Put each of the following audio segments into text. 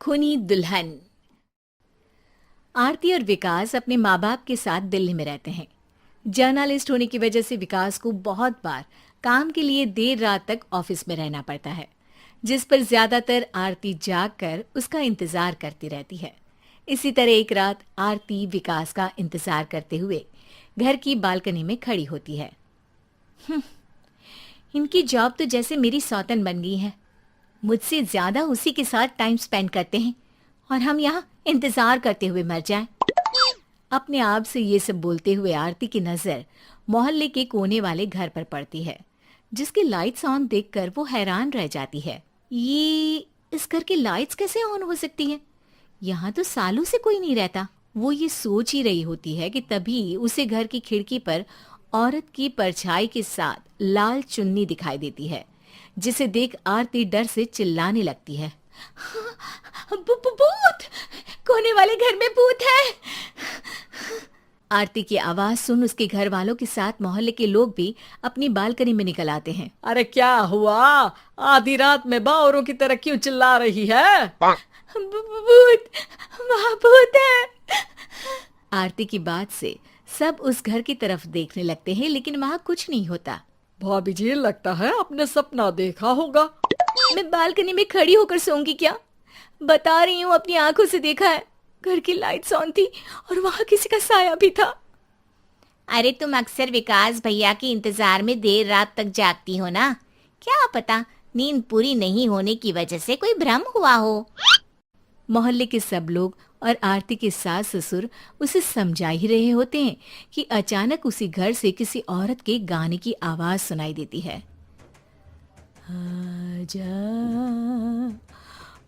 खूनी दुल्हन। आरती और विकास अपने माँ बाप के साथ दिल्ली में रहते हैं। जर्नलिस्ट होने की वजह से विकास को बहुत बार काम के लिए देर रात तक ऑफिस में रहना पड़ता है, जिस पर ज्यादातर आरती जागकर उसका इंतजार करती रहती है। इसी तरह एक रात आरती विकास का इंतजार करते हुए घर की बालकनी में खड़ी होती है। इनकी जॉब तो जैसे मेरी सौतन बन गई है। मुझसे ज्यादा उसी के साथ टाइम स्पेंड करते हैं और हम यहाँ इंतजार करते हुए मर जाएं। अपने आप से ये सब बोलते हुए आरती की नजर मोहल्ले के कोने वाले घर पर पड़ती है, जिसके लाइट्स ऑन देखकर वो हैरान रह जाती है। ये इस घर की लाइट्स कैसे ऑन हो सकती हैं? यहाँ तो सालों से कोई नहीं रहता। वो ये सोच ही रही होती है कि तभी उसे घर की खिड़की पर औरत की परछाई के साथ लाल चुन्नी दिखाई देती है, जिसे देख आरती डर से चिल्लाने लगती है। भूत! कोने वाले घर में भूत है। आरती की आवाज सुन उसके घर वालों के साथ मोहल्ले के लोग भी अपनी बालकनी में निकल आते हैं। अरे क्या हुआ? आधी रात में बावरों की तरह क्यों चिल्ला रही है? भूत! वहाँ भूत है। आरती की बात से सब उस घर की तरफ देखने लगते हैं, लेकिन वहाँ कुछ नहीं होता। भाभी जी, लगता है आपने सपना देखा होगा। मैं बालकनी में खड़ी होकर सोऊंगी क्या? बता रही हूँ, अपनी आंखों से देखा है। घर की लाइट्स ऑन थी और वहाँ किसी का साया भी था। अरे तुम अक्सर विकास भैया के इंतजार में देर रात तक जागती हो ना, क्या पता नींद पूरी नहीं होने की वजह से कोई भ्रम हुआ हो। मोहल्ले के सब लोग और आरती के सास ससुर उसे समझा ही रहे होते हैं कि अचानक उसी घर से किसी औरत के गाने की आवाज सुनाई देती है। आजा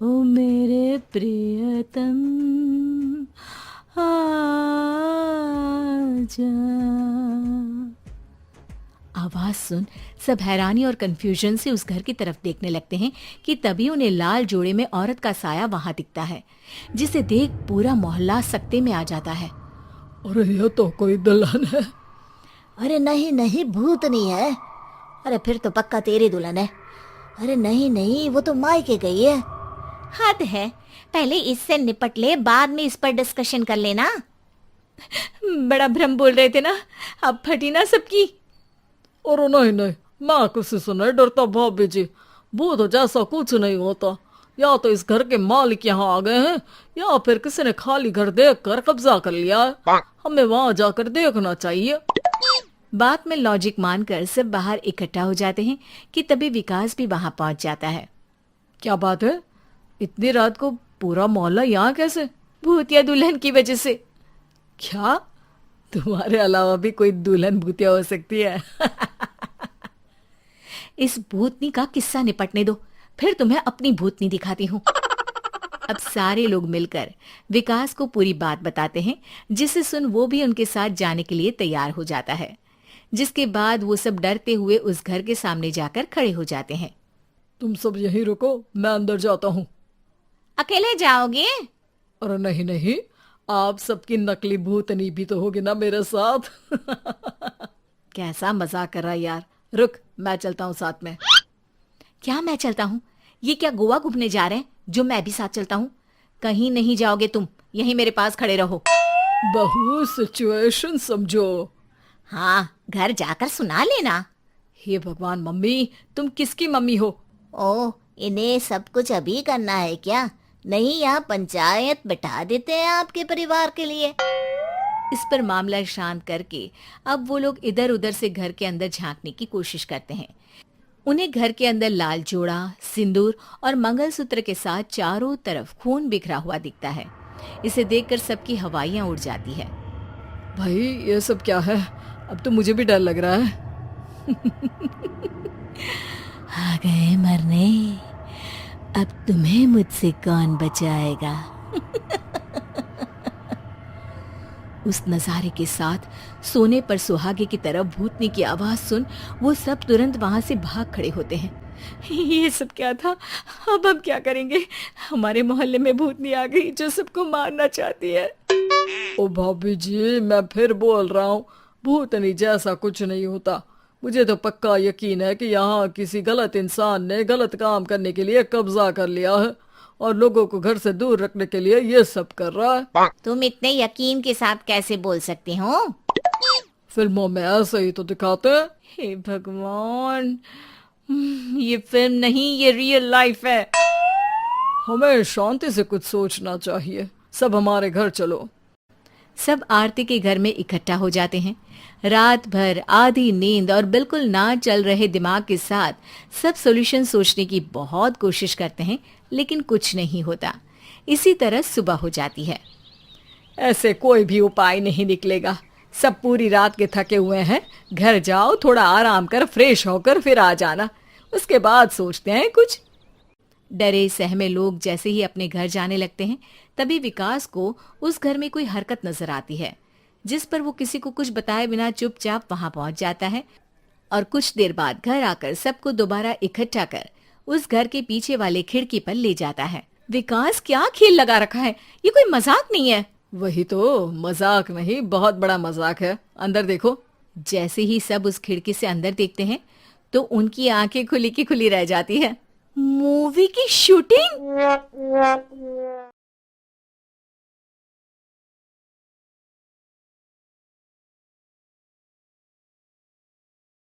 ओ मेरे प्रियतम आजा। आवाज सुन सब हैरानी और कंफ्यूजन से उस घर की तरफ देखने लगते हैं कि तभी उन्हें लाल जोड़े में औरत का साया वहां दिखता है, जिसे देख पूरा मोहल्ला सकते में आ जाता है। अरे ये तो कोई दुल्हन है। अरे नहीं नहीं, भूत नहीं है। अरे फिर तो पक्का तेरी दुल्हन है। अरे नहीं नहीं, वो तो मायके गई है। हद है, पहले इससे निपट ले, बाद में इस पर डिस्कशन कर लेना। बड़ा भ्रम बोल रहे थे ना, अब फटी ना सबकी। और नहीं नहीं, मैं किसी से नहीं डरता भाभी जी। भूत जैसा कुछ नहीं होता। या तो इस घर के मालिक यहाँ आ गए हैं, या फिर किसी ने खाली घर देख कर कब्जा कर लिया है। हमें वहां जाकर देखना चाहिए। बात में लॉजिक मानकर सब बाहर इकट्ठा हो जाते हैं कि तभी विकास भी वहां पहुंच जाता है। क्या बात है? इतनी रात को पूरा मोहल्ला यहाँ कैसे? भूतिया दुल्हन की वजह से। क्या तुम्हारे अलावा भी कोई दुल्हन भूतिया हो सकती है? इस भूतनी का किस्सा निपटने दो, फिर तुम्हें अपनी भूतनी दिखाती हूँ। अब सारे लोग मिलकर विकास को पूरी बात बताते हैं, जिसे सुन वो भी उनके साथ जाने के लिए तैयार हो जाता है। जिसके बाद वो सब डरते हुए उस घर के सामने जाकर खड़े हो जाते हैं। तुम सब यहीं रुको, मैं अंदर जाता हूँ। अकेले जाओगे? अरे नहीं नहीं, आप सबकी नकली भूतनी भी तो होगी ना मेरे साथ। कैसा मजाक कर रहा यार। रुक, मैं चलता हूँ साथ में। क्या मैं चलता हूँ? ये क्या गोवा घूमने जा रहे हैं जो मैं भी साथ चलता हूँ? कहीं नहीं जाओगे तुम, यहीं मेरे पास खड़े रहो। बहू सिचुएशन समझो। हाँ, घर जाकर सुना लेना। हे भगवान, मम्मी तुम किसकी मम्मी हो? ओ, इन्हें सब कुछ अभी करना है क्या? नहीं, यहाँ पंचायत बैठा देते हैं आपके परिवार के लिए। इस पर मामला शांत करके अब वो लोग इधर उधर से घर के अंदर झांकने की कोशिश करते हैं। उन्हें घर के अंदर लाल जोड़ा, सिंदूर और मंगलसूत्र के साथ चारों तरफ खून बिखरा हुआ दिखता है। इसे देखकर सबकी हवाइयां उड़ जाती है। भाई ये सब क्या है? अब तो मुझे भी डर लग रहा है। आ गए मरने, अब तुम्हें मुझसे कौन बचाएगा? उस नजारे के साथ सोने पर सुहागे की तरफ भूतनी की आवाज सुन वो सब तुरंत वहां से भाग खड़े होते हैं। ये सब क्या था? अब हम क्या करेंगे? हमारे मोहल्ले में भूतनी आ गई जो सबको मारना चाहती है। ओ भाभी जी, मैं फिर बोल रहा हूँ, भूतनी जैसा कुछ नहीं होता। मुझे तो पक्का यकीन है कि यहाँ किसी गलत इंसान ने गलत काम करने के लिए कब्जा कर लिया है और लोगों को घर से दूर रखने के लिए ये सब कर रहा है। तुम इतने यकीन के साथ कैसे बोल सकते हो? फिल्मों में ऐसे ही तो दिखाते हैं। हे भगवान, ये फिल्म नहीं, ये रियल लाइफ है। हमें शांति से कुछ सोचना चाहिए। सब हमारे घर चलो। सब आरती के घर में इकट्ठा हो जाते हैं। रात भर आधी नींद और बिल्कुल ना चल रहे दिमाग के साथ सब सॉल्यूशन सोचने की बहुत कोशिश करते हैं, लेकिन कुछ नहीं होता। इसी तरह सुबह हो जाती है। ऐसे कोई भी उपाय नहीं निकलेगा। सब पूरी रात के थके हुए हैं। घर जाओ, थोड़ा आराम कर, फ्रेश होकर फिर आ जाना, उसके बाद सोचते हैं कुछ। डरे सहमे लोग जैसे ही अपने घर जाने लगते हैं, तभी विकास को उस घर में कोई हरकत नजर आती है, जिस पर वो किसी को कुछ बताए बिना चुपचाप वहां पहुंच जाता है और कुछ देर बाद घर आकर सबको दोबारा इकट्ठा कर उस घर के पीछे वाले खिड़की पर ले जाता है। विकास, क्या खेल लगा रखा है? ये कोई मजाक नहीं है। वही तो, मजाक नहीं, बहुत बड़ा मजाक है। अंदर देखो। जैसे ही सब उस खिड़की से अंदर देखते हैं तो उनकी आंखें खुली की खुली रह जाती है। मूवी की शूटिंग!